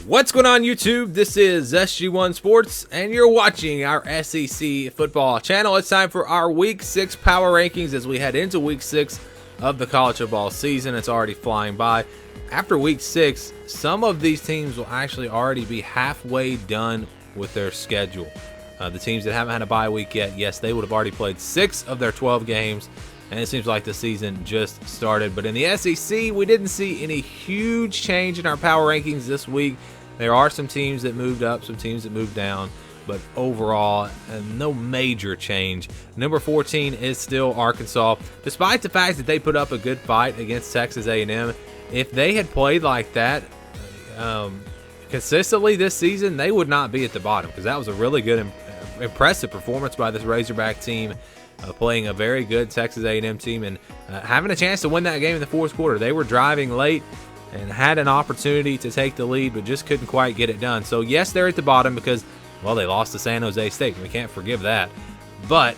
What's going on YouTube? This is SG1 Sports and you're watching our SEC football channel. It's time for our week 6 power rankings as we head into week 6 of the college football season. It's already flying by. After week 6, some of these teams will actually already be halfway done with their schedule. The teams that haven't had a bye week yet, yes, they would have already played 6 of their 12 games, and it seems like the season just started. But in the SEC, we didn't see any huge change in our power rankings this week. There are some teams that moved up, some teams that moved down, but overall, no major change. Number 14 is still Arkansas, despite the fact that they put up a good fight against Texas A&M. If they had played like that consistently this season, they would not be at the bottom, because that was a really good, impressive performance by this Razorback team, playing a very good Texas A&M team and having a chance to win that game in the fourth quarter. They were driving late and had an opportunity to take the lead, but just couldn't quite get it done. So yes, they're at the bottom because, well, they lost to San Jose State. We can't forgive that. But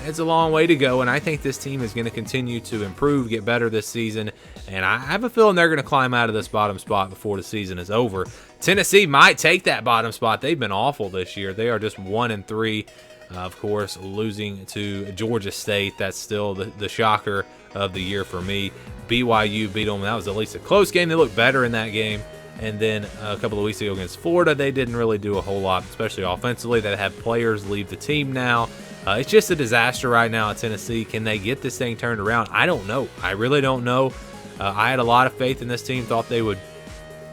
it's a long way to go, and I think this team is going to continue to improve, get better this season, and I have a feeling they're going to climb out of this bottom spot before the season is over. Tennessee might take that bottom spot. They've been awful this year. They are just 1-3, of course, losing to Georgia State. That's still the shocker of the year for me. BYU beat them. That was at least a close game. They looked better in that game. And then a couple of weeks ago against Florida, they didn't really do a whole lot, especially offensively. They have players leave the team now. It's just a disaster right now at Tennessee. Can they get this thing turned around? I don't know. I really don't know. I had a lot of faith in this team. Thought they would.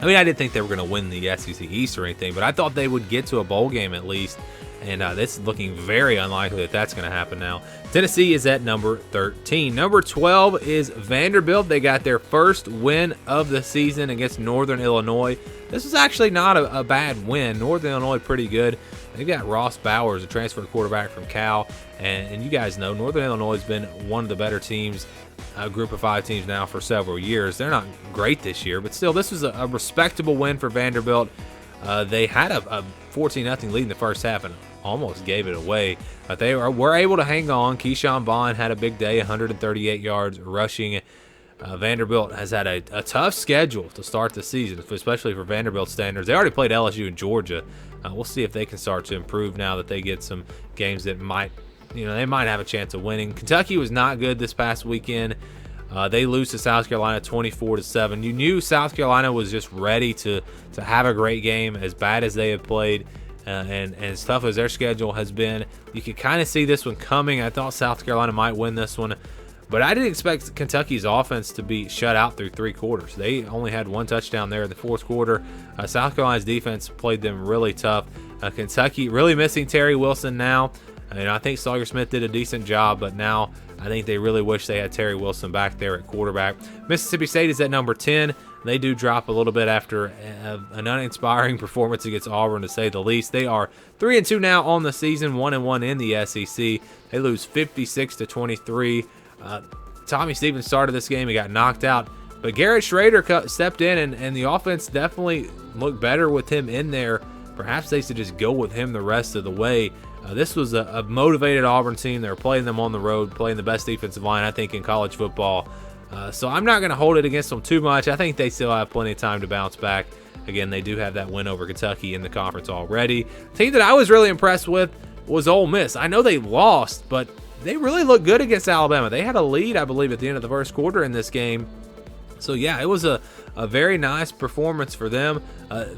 I mean, I didn't think they were going to win the SEC East or anything, but I thought they would get to a bowl game at least. And it's looking very unlikely that that's going to happen now. Tennessee is at number 13. Number 12 is Vanderbilt. They got their first win of the season against Northern Illinois. This was actually not a bad win. Northern Illinois pretty good. They've got Ross Bowers, a transfer quarterback from Cal. And you guys know Northern Illinois has been one of the better teams, a group of 5 teams now for several years. They're not great this year, but still, this was a respectable win for Vanderbilt. They had a 14-0 lead in the first half and almost gave it away. But they were able to hang on. Keyshawn Vaughn had a big day, 138 yards rushing. Vanderbilt has had a tough schedule to start the season, especially for Vanderbilt standards. They already played LSU and Georgia. We'll see if they can start to improve now that they get some games that might, they might have a chance of winning. Kentucky was not good this past weekend. They lose to South Carolina 24-7. You knew South Carolina was just ready to have a great game, as bad as they have played. And as tough as their schedule has been, you could kind of see this one coming. I thought South Carolina might win this one, but I didn't expect Kentucky's offense to be shut out through 3 quarters. They only had 1 touchdown there in the fourth quarter. South Carolina's defense played them really tough. Kentucky really missing Terry Wilson now. I think Sawyer Smith did a decent job, but now I think they really wish they had Terry Wilson back there at quarterback. Mississippi State is at number 10. They do drop a little bit after an uninspiring performance against Auburn, to say the least. They are 3-2 now on the season, 1-1 in the SEC. They lose 56-23. Tommy Stevens started this game. He got knocked out, but Garrett Schrader stepped in, and the offense definitely looked better with him in there. Perhaps they should just go with him the rest of the way. This was a motivated Auburn team. They were playing them on the road, playing the best defensive line, I think, in college football. So I'm not going to hold it against them too much. I think they still have plenty of time to bounce back. Again, they do have that win over Kentucky in the conference already. The team that I was really impressed with was Ole Miss. I know they lost, but they really looked good against Alabama. They had a lead, I believe, at the end of the first quarter in this game. So, yeah, it was a very nice performance for them.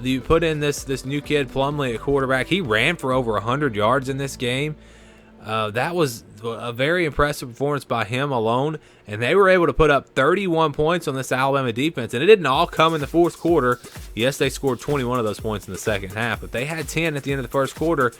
You put in this new kid, Plumlee, at quarterback. He ran for over 100 yards in this game. That was a very impressive performance by him alone, and they were able to put up 31 points on this Alabama defense, and it didn't all come in the fourth quarter. Yes, they scored 21 of those points in the second half, but they had 10 at the end of the first quarter,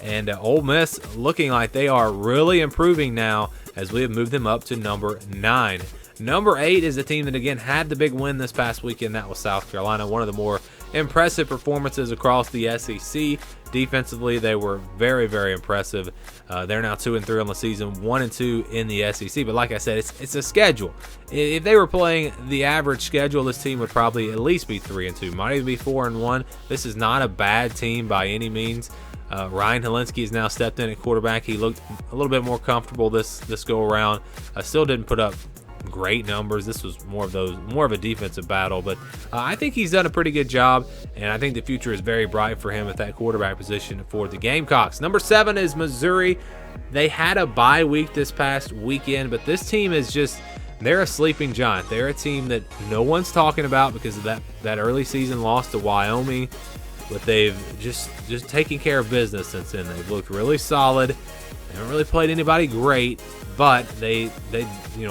and Ole Miss looking like they are really improving now as we have moved them up to number 9. Number 8 is a team that, again, had the big win this past weekend. That was South Carolina, one of the more impressive performances across the SEC. Defensively, they were very, very impressive. They're now 2-3 on the season, 1-2 in the SEC. But like I said, it's a schedule. If they were playing the average schedule, this team would probably at least be 3-2, might even be 4-1. This is not a bad team by any means. Ryan Helinski has now stepped in at quarterback. He looked a little bit more comfortable this go around. Still didn't put up great numbers. This was more of a defensive battle, but I think he's done a pretty good job, and I think the future is very bright for him at that quarterback position for the Gamecocks. Number 7 is Missouri. They had a bye week this past weekend, but this team is they're a sleeping giant. They're a team that no one's talking about because of that early season loss to Wyoming, but they've just taken care of business since then. They've looked really solid. They haven't really played anybody great, but they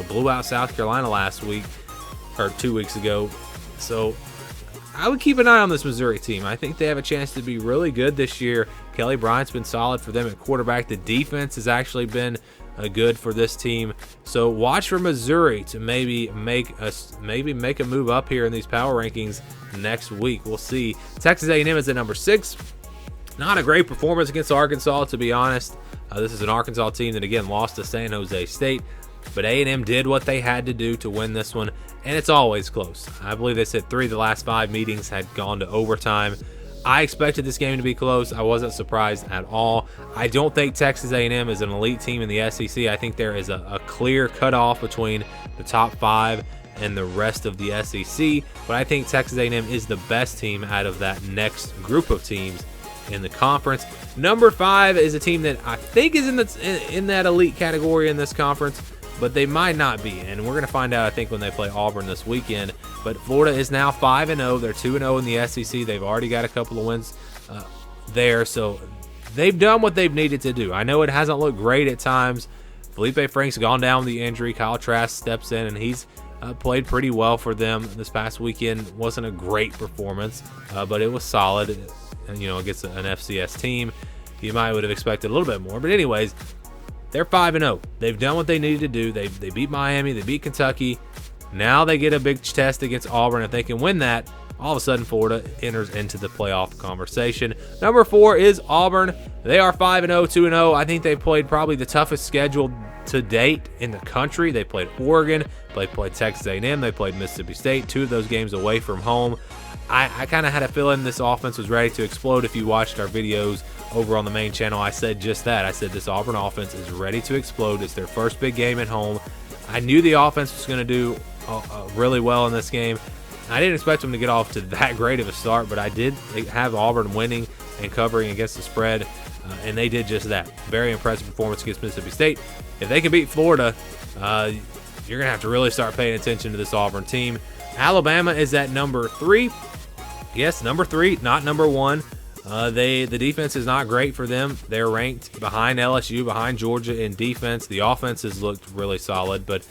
blew out South Carolina last week or 2 weeks ago. So I would keep an eye on this Missouri team. I think they have a chance to be really good this year. Kelly Bryant's been solid for them at quarterback. The defense has actually been good for this team. So watch for Missouri to maybe make a move up here in these power rankings next week. We'll see. Texas A&M is at number 6. Not a great performance against Arkansas, to be honest. This is an Arkansas team that, again, lost to San Jose State. But A&M did what they had to do to win this one, and it's always close. I believe they said 3 of the last 5 meetings had gone to overtime. I expected this game to be close. I wasn't surprised at all. I don't think Texas A&M is an elite team in the SEC. I think there is a clear cutoff between the top 5 and the rest of the SEC. But I think Texas A&M is the best team out of that next group of teams in the conference. Number 5 is a team that I think is in that elite category in this conference, but they might not be, and we're going to find out, I think, when they play Auburn this weekend. But Florida is now 5-0. They're 2-0 in the SEC. They've already got a couple of wins there, so they've done what they've needed to do. I know it hasn't looked great at times. Felipe Frank's gone down with the injury. Kyle Trask steps in, and he's played pretty well for them this past weekend. Wasn't a great performance, but it was solid. Against an FCS team, you might would have expected a little bit more. But anyways, they're 5-0. They've done what they needed to do. They beat Miami. They beat Kentucky. Now they get a big test against Auburn. If they can win that, all of a sudden Florida enters into the playoff conversation. Number 4 is Auburn. They are 5-0, 2-0. I think they've played probably the toughest schedule to date in the country. They played Oregon. They played Texas A&M. They played Mississippi State. 2 of those games away from home. I kind of had a feeling this offense was ready to explode. If you watched our videos over on the main channel, I said just that. I said this Auburn offense is ready to explode. It's their first big game at home. I knew the offense was going to do really well in this game. I didn't expect them to get off to that great of a start, but I did have Auburn winning and covering against the spread, and they did just that. Very impressive performance against Mississippi State. If they can beat Florida, you're going to have to really start paying attention to this Auburn team. Alabama is at number 3. Yes, number 3, not number 1. The defense is not great for them. They're ranked behind LSU, behind Georgia in defense. The offense has looked really solid, but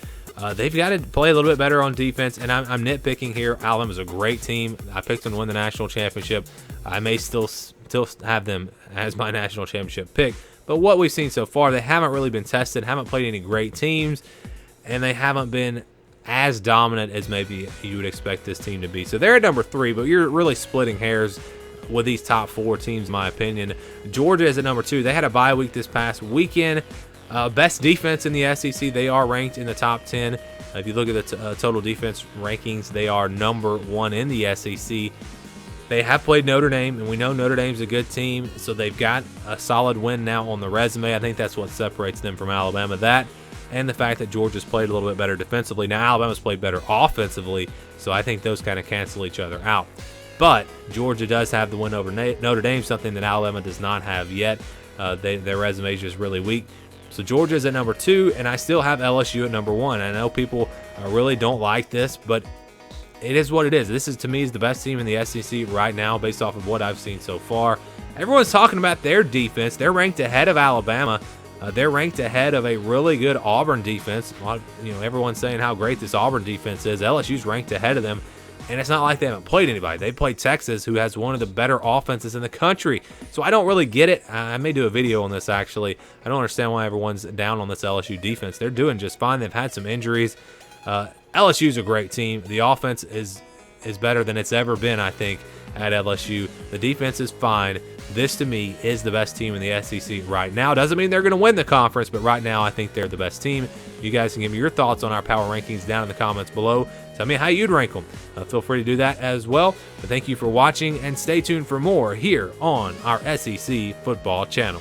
they've got to play a little bit better on defense. And I'm nitpicking here. Alabama's a great team. I picked them to win the national championship. I may still have them as my national championship pick. But what we've seen so far, they haven't really been tested, haven't played any great teams, and they haven't been as dominant as maybe you would expect this team to be. So they're at number 3, but you're really splitting hairs with these top 4 teams, in my opinion. Georgia is at number 2. They had a bye week this past weekend. Best defense in the SEC. They are ranked in the top 10. If you look at the total defense rankings, they are number 1 in the SEC. They have played Notre Dame, and we know Notre Dame's a good team, so they've got a solid win now on the resume. I think that's what separates them from Alabama. That and the fact that Georgia's played a little bit better defensively. Now Alabama's played better offensively, so I think those kind of cancel each other out. But Georgia does have the win over Notre Dame, something that Alabama does not have yet. Their resume is just really weak. So Georgia's at number 2, and I still have LSU at number 1. I know people really don't like this, but it is what it is. This is, to me, is the best team in the SEC right now based off of what I've seen so far. Everyone's talking about their defense. They're ranked ahead of Alabama. They're ranked ahead of a really good Auburn defense. Everyone's saying how great this Auburn defense is. LSU's ranked ahead of them, and it's not like they haven't played anybody. They played Texas, who has one of the better offenses in the country. So I don't really get it. I may do a video on this, actually. I don't understand why everyone's down on this LSU defense. They're doing just fine. They've had some injuries. LSU's a great team. The offense is better than it's ever been, I think, at LSU. The defense is fine. This, to me, is the best team in the SEC right now. Doesn't mean they're going to win the conference, but right now I think they're the best team. You guys can give me your thoughts on our power rankings down in the comments below. Tell me how you'd rank them. Feel free to do that as well. But thank you for watching, and stay tuned for more here on our SEC Football channel.